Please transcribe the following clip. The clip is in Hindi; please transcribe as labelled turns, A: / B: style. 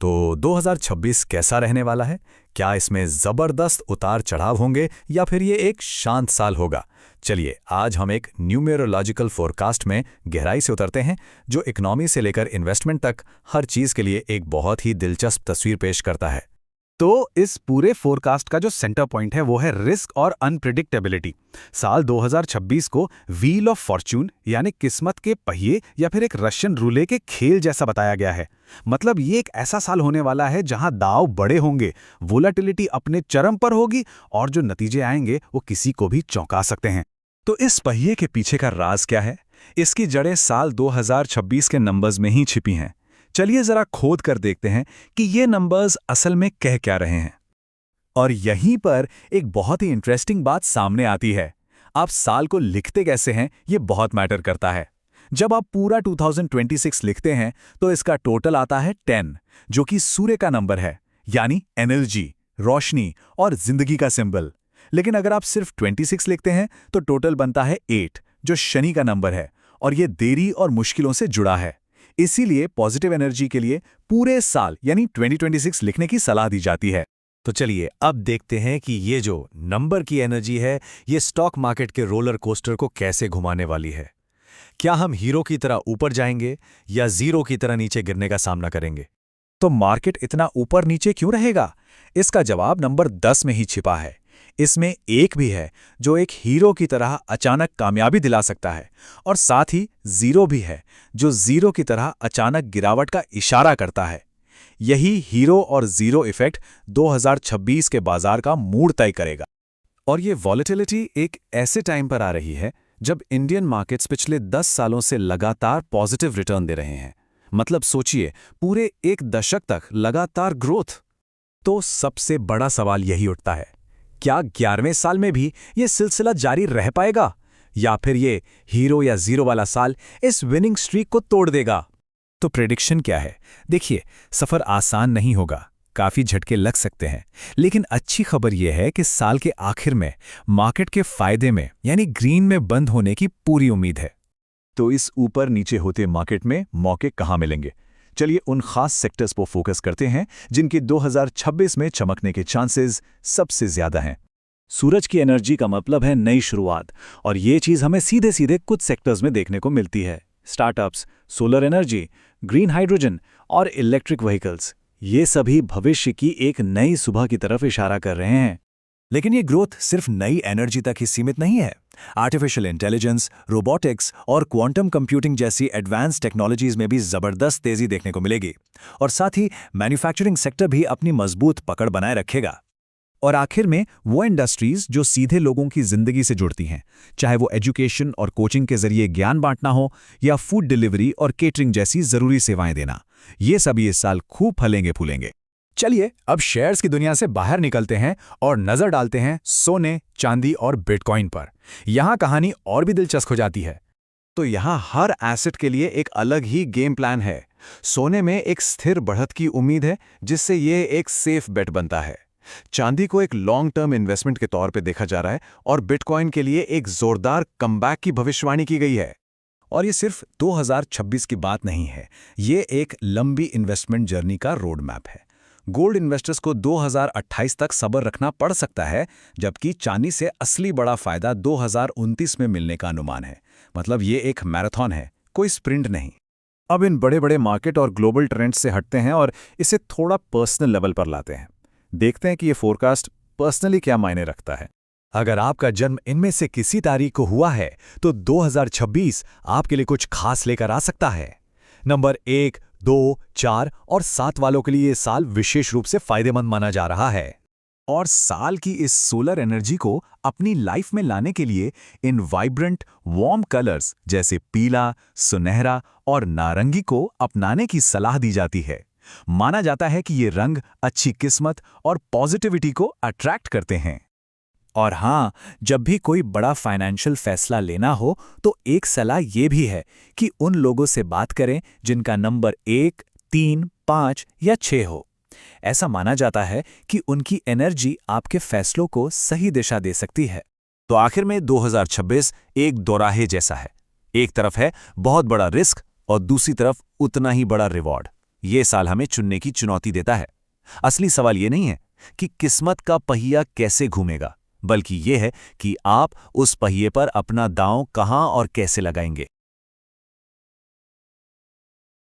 A: तो 2026 कैसा रहने वाला है? क्या इसमें जबरदस्त उतार चढ़ाव होंगे या फिर ये एक शांत साल होगा? चलिए आज हम एक न्यूमेरोलॉजिकल फोरकास्ट में गहराई से उतरते हैं, जो इकोनॉमी से लेकर इन्वेस्टमेंट तक हर चीज़ के लिए एक बहुत ही दिलचस्प तस्वीर पेश करता है।
B: तो इस पूरे फोरकास्ट का जो सेंटर पॉइंट है वो है रिस्क और अनप्रिडिक्टेबिलिटी। साल 2026 को व्हील ऑफ फॉर्च्यून यानी किस्मत के पहिए या फिर एक रशियन रूले के खेल जैसा बताया गया है। मतलब ये एक ऐसा साल होने वाला है जहां दांव बड़े होंगे, वोलेटिलिटी अपने चरम पर होगी और जो नतीजे आएंगे वो किसी को भी चौंका सकते हैं।
A: तो इस पहिए के पीछे का राज क्या है? इसकी जड़ें साल 2026 के नंबर्स में ही छिपी हैं। चलिए जरा खोद कर देखते हैं कि ये नंबर्स असल में कह क्या रहे हैं। और यहीं पर एक बहुत ही इंटरेस्टिंग बात सामने आती है। आप साल को लिखते कैसे हैं ये बहुत मैटर करता है। जब आप पूरा 2026 लिखते हैं तो इसका टोटल आता है 10, जो कि सूर्य का नंबर है, यानी एनर्जी, रोशनी और जिंदगी का सिंबल। लेकिन अगर आप सिर्फ 26 लिखते हैं तो टोटल बनता है 8, जो शनि का नंबर है और ये देरी और मुश्किलों से जुड़ा है। इसीलिए पॉजिटिव एनर्जी के लिए पूरे साल यानी 2026 लिखने की सलाह दी जाती है।
C: तो चलिए अब देखते हैं कि ये जो नंबर की एनर्जी है ये स्टॉक मार्केट के रोलर कोस्टर को कैसे घुमाने वाली है। क्या हम हीरो की तरह ऊपर जाएंगे या जीरो की तरह नीचे गिरने का सामना करेंगे?
A: तो मार्केट इतना ऊपर नीचे क्यों रहेगा? इसका जवाब नंबर 10 में ही छिपा है। इसमें एक भी है जो एक हीरो की तरह अचानक कामयाबी दिला सकता है, और साथ ही जीरो भी है जो जीरो की तरह अचानक गिरावट का इशारा करता है। यही हीरो और जीरो इफेक्ट 2026 के बाजार का मूड तय करेगा। और ये वॉलेटिलिटी एक ऐसे टाइम पर आ रही है जब इंडियन मार्केट्स पिछले 10 सालों से लगातार पॉजिटिव रिटर्न दे रहे हैं। मतलब सोचिए, पूरे एक दशक तक लगातार ग्रोथ। तो सबसे बड़ा सवाल यही उठता है, क्या 11वें साल में भी ये सिलसिला जारी रह पाएगा या फिर ये हीरो या जीरो वाला साल इस विनिंग स्ट्रीक को तोड़ देगा? तो प्रेडिक्शन क्या है? देखिए, सफर आसान नहीं होगा, काफी झटके लग सकते हैं, लेकिन अच्छी खबर यह है कि साल के आखिर में मार्केट के फायदे में यानी ग्रीन में बंद होने की पूरी उम्मीद है। तो इस ऊपर नीचे होते मार्केट में मौके कहाँ मिलेंगे? चलिए उन खास सेक्टर्स पर फोकस करते हैं जिनके 2026 में चमकने के चांसेस सबसे ज्यादा हैं। सूरज की एनर्जी का मतलब है नई शुरुआत, और ये चीज़ हमें सीधे सीधे कुछ सेक्टर्स में देखने को मिलती है। Startups, solar energy, green hydrogen और इलेक्ट्रिक व्हीकल्स, ये सभी भविष्य की एक नई सुबह की तरफ इशारा कर रहे हैं। लेकिन ये ग्रोथ सिर्फ नई एनर्जी तक ही सीमित नहीं है। आर्टिफिशियल इंटेलिजेंस, रोबोटिक्स और क्वांटम कंप्यूटिंग जैसी एडवांस टेक्नोलॉजीज में भी जबरदस्त तेजी देखने को मिलेगी, और साथ ही मैन्युफैक्चरिंग सेक्टर भी अपनी मजबूत पकड़ बनाए रखेगा। और आखिर में वो इंडस्ट्रीज जो सीधे लोगों की जिंदगी से जुड़ती हैं, चाहे वो एजुकेशन और कोचिंग के जरिए ज्ञान बांटना हो या फूड डिलीवरी और केटरिंग जैसी जरूरी सेवाएं देना, ये सभी इस साल खूब फलेंगे फूलेंगे। चलिए अब शेयर्स की दुनिया से बाहर निकलते हैं और नजर डालते हैं सोने, चांदी और बिटकॉइन पर। यहां कहानी और भी दिलचस्प हो जाती है। तो यहां हर एसेट के लिए एक अलग ही गेम प्लान है। सोने में एक स्थिर बढ़त की उम्मीद है, जिससे ये एक सेफ बेट बनता है। चांदी को एक लॉन्ग टर्म इन्वेस्टमेंट के तौर पे देखा जा रहा है, और बिटकॉइन के लिए एक जोरदार कमबैक की भविष्यवाणी की गई है। और ये सिर्फ 2026 की बात नहीं है, ये एक लंबी इन्वेस्टमेंट जर्नी का रोड मैप है। गोल्ड इन्वेस्टर्स को 2028 तक सब्र रखना पड़ सकता है, जबकि चांदी से असली बड़ा फायदा 2029 में मिलने का अनुमान है। मतलब ये एक मैराथन है, कोई स्प्रिंट नहीं। अब इन बड़े बड़े मार्केट और ग्लोबल ट्रेंड्स से हटते हैं और इसे थोड़ा पर्सनल लेवल पर लाते हैं। देखते हैं कि ये फोरकास्ट पर्सनली क्या मायने रखता है। अगर आपका जन्म इनमें से किसी तारीख को हुआ है तो 2026 आपके लिए कुछ खास लेकर आ सकता है। नंबर 1, 2, 4 और 7 वालों के लिए ये साल विशेष रूप से फायदेमंद माना जा रहा है। और साल की इस सोलर एनर्जी को अपनी लाइफ में लाने के लिए इन वाइब्रेंट वार्म कलर्स जैसे पीला, सुनहरा और नारंगी को अपनाने की सलाह दी जाती है। माना जाता है कि ये रंग अच्छी किस्मत और पॉजिटिविटी को अट्रैक्ट करते हैं। और हाँ, जब भी कोई बड़ा फाइनेंशियल फैसला लेना हो तो एक सलाह ये भी है कि उन लोगों से बात करें जिनका नंबर 1, 3, 5 या 6 हो। ऐसा माना जाता है कि उनकी एनर्जी आपके फैसलों को सही दिशा दे सकती है। तो आखिर में 2026 एक दोराहे जैसा है। एक तरफ है बहुत बड़ा रिस्क और दूसरी तरफ उतना ही बड़ा रिवॉर्ड। ये साल हमें चुनने की चुनौती देता है। असली सवाल ये नहीं है कि किस्मत का पहिया कैसे घूमेगा, बल्कि ये है कि आप उस पहिए पर अपना दांव कहां और कैसे लगाएंगे।